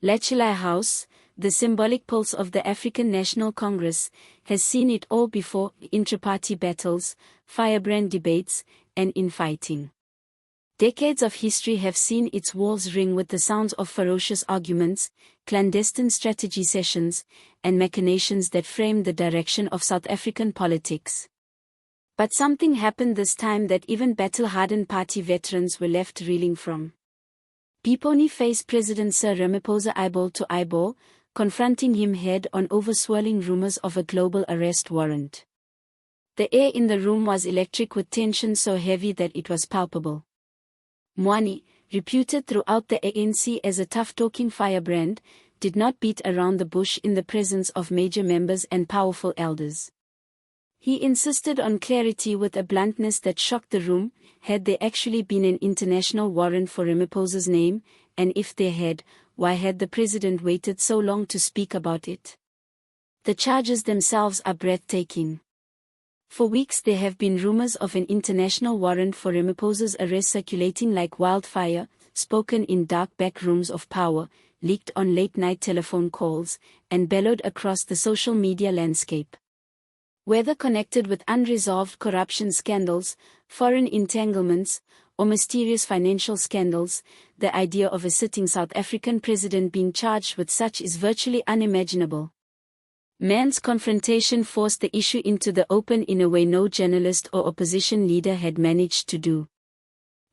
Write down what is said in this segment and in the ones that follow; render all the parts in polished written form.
Luthuli House, the symbolic pulse of the African National Congress, has seen it all before: intra-party battles, firebrand debates, and infighting. Decades of history have seen its walls ring with the sounds of ferocious arguments, clandestine strategy sessions, and machinations that framed the direction of South African politics. But something happened this time that even battle-hardened party veterans were left reeling from. Piponi faced President Sir Ramaphosa eyeball to eyeball, confronting him head-on over swirling rumors of a global arrest warrant. The air in the room was electric, with tension so heavy that it was palpable. Mkhwanazi, reputed throughout the ANC as a tough-talking firebrand, did not beat around the bush in the presence of major members and powerful elders. He insisted on clarity with a bluntness that shocked the room. Had there actually been an international warrant for Ramaphosa's name, and if there had, why had the president waited so long to speak about it? The charges themselves are breathtaking. For weeks there have been rumors of an international warrant for Ramaphosa's arrest circulating like wildfire, spoken in dark back rooms of power, leaked on late-night telephone calls, and bellowed across the social media landscape. Whether connected with unresolved corruption scandals, foreign entanglements, or mysterious financial scandals, the idea of a sitting South African president being charged with such is virtually unimaginable. Man's confrontation forced the issue into the open in a way no journalist or opposition leader had managed to do.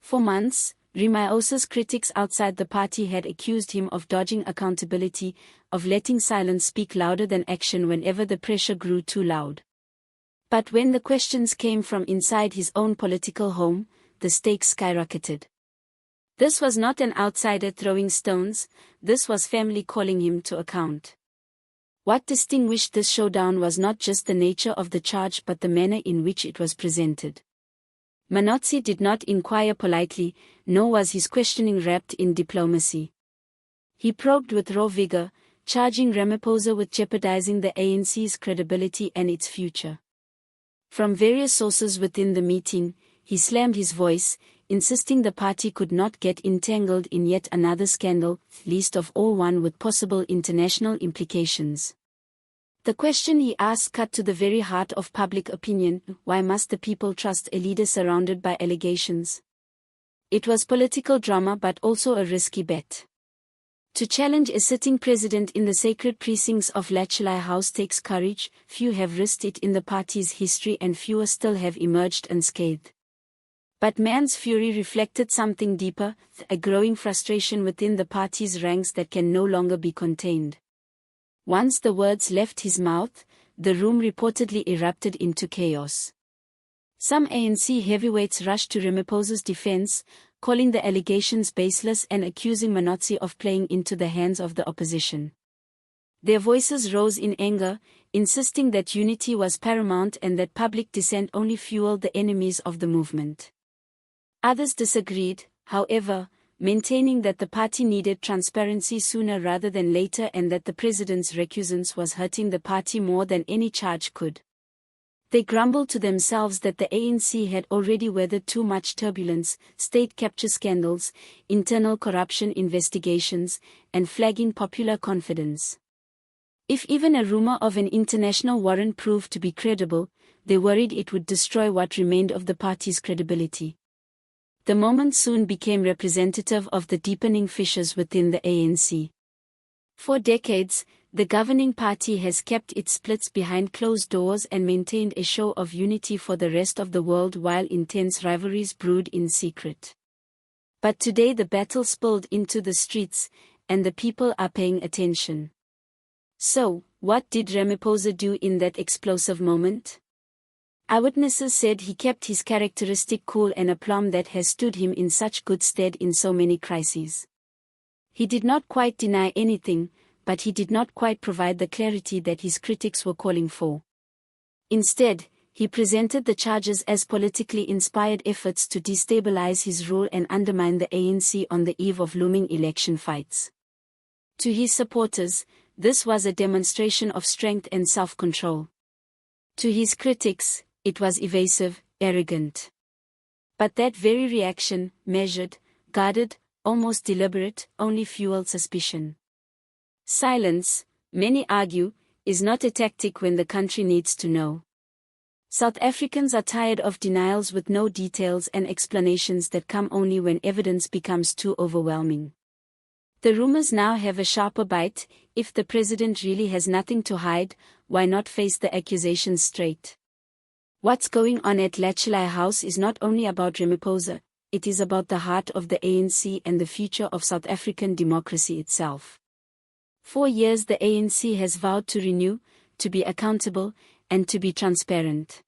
For months, Ramaphosa's critics outside the party had accused him of dodging accountability, of letting silence speak louder than action whenever the pressure grew too loud. But when the questions came from inside his own political home, the stakes skyrocketed. This was not an outsider throwing stones, this was family calling him to account. What distinguished this showdown was not just the nature of the charge but the manner in which it was presented. Mkhwanazi did not inquire politely, nor was his questioning wrapped in diplomacy. He probed with raw vigor, charging Ramaphosa with jeopardizing the ANC's credibility and its future. From various sources within the meeting, he slammed his voice, insisting the party could not get entangled in yet another scandal, least of all one with possible international implications. The question he asked cut to the very heart of public opinion: why must the people trust a leader surrounded by allegations? It was political drama but also a risky bet. To challenge a sitting president in the sacred precincts of Luthuli House takes courage. Few have risked it in the party's history and fewer still have emerged unscathed. But man's fury reflected something deeper, a growing frustration within the party's ranks that can no longer be contained. Once the words left his mouth, the room reportedly erupted into chaos. Some ANC heavyweights rushed to Ramaphosa's defense, calling the allegations baseless and accusing Mkhwanazi of playing into the hands of the opposition. Their voices rose in anger, insisting that unity was paramount and that public dissent only fueled the enemies of the movement. Others disagreed, however, maintaining that the party needed transparency sooner rather than later and that the president's recusance was hurting the party more than any charge could. They grumbled to themselves that the ANC had already weathered too much turbulence: state capture scandals, internal corruption investigations, and flagging popular confidence. If even a rumor of an international warrant proved to be credible, they worried it would destroy what remained of the party's credibility. The moment soon became representative of the deepening fissures within the ANC. For decades, the governing party has kept its splits behind closed doors and maintained a show of unity for the rest of the world while intense rivalries brewed in secret. But today the battle spilled into the streets, and the people are paying attention. So, what did Ramaphosa do in that explosive moment? Eyewitnesses said he kept his characteristic cool and aplomb that has stood him in such good stead in so many crises. He did not quite deny anything, but he did not quite provide the clarity that his critics were calling for. Instead, he presented the charges as politically inspired efforts to destabilize his rule and undermine the ANC on the eve of looming election fights. To his supporters, this was a demonstration of strength and self-control. To his critics, it was evasive, arrogant. But that very reaction, measured, guarded, almost deliberate, only fueled suspicion. Silence, many argue, is not a tactic when the country needs to know. South Africans are tired of denials with no details and explanations that come only when evidence becomes too overwhelming. The rumors now have a sharper bite. If the president really has nothing to hide, why not face the accusations straight? What's going on at Luthuli House is not only about Ramaphosa, it is about the heart of the ANC and the future of South African democracy itself. For years the ANC has vowed to renew, to be accountable, and to be transparent.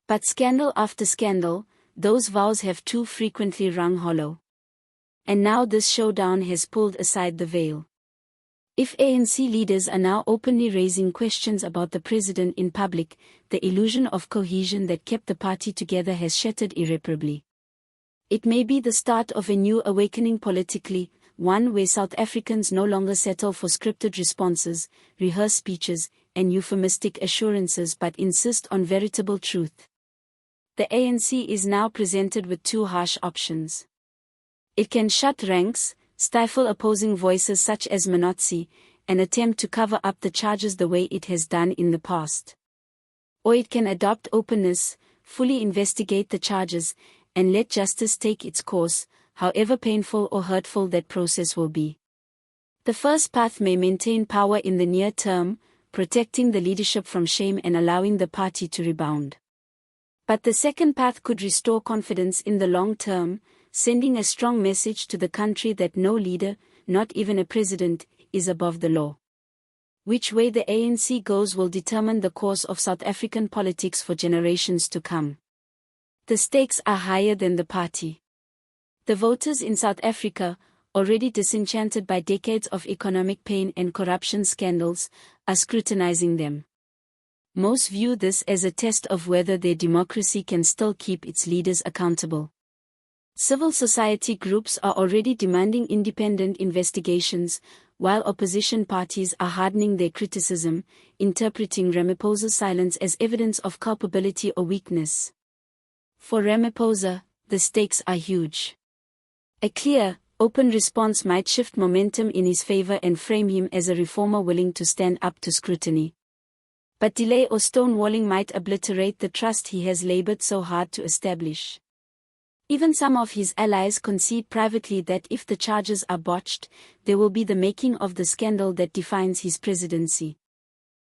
But scandal after scandal, those vows have too frequently rung hollow. And now this showdown has pulled aside the veil. If ANC leaders are now openly raising questions about the president in public, the illusion of cohesion that kept the party together has shattered irreparably. It may be the start of a new awakening politically, one where South Africans no longer settle for scripted responses, rehearsed speeches, and euphemistic assurances but insist on veritable truth. The ANC is now presented with two harsh options. It can shut ranks, stifle opposing voices such as Mkhwanazi, and attempt to cover up the charges the way it has done in the past. Or it can adopt openness, fully investigate the charges, and let justice take its course, however painful or hurtful that process will be. The first path may maintain power in the near term, protecting the leadership from shame and allowing the party to rebound. But the second path could restore confidence in the long term, sending a strong message to the country that no leader, not even a president, is above the law. Which way the ANC goes will determine the course of South African politics for generations to come. The stakes are higher than the party. The voters in South Africa, already disenchanted by decades of economic pain and corruption scandals, are scrutinizing them. Most view this as a test of whether their democracy can still keep its leaders accountable. Civil society groups are already demanding independent investigations, while opposition parties are hardening their criticism, interpreting Ramaphosa's silence as evidence of culpability or weakness. For Ramaphosa, the stakes are huge. A clear, open response might shift momentum in his favor and frame him as a reformer willing to stand up to scrutiny. But delay or stonewalling might obliterate the trust he has labored so hard to establish. Even some of his allies concede privately that if the charges are botched, there will be the making of the scandal that defines his presidency.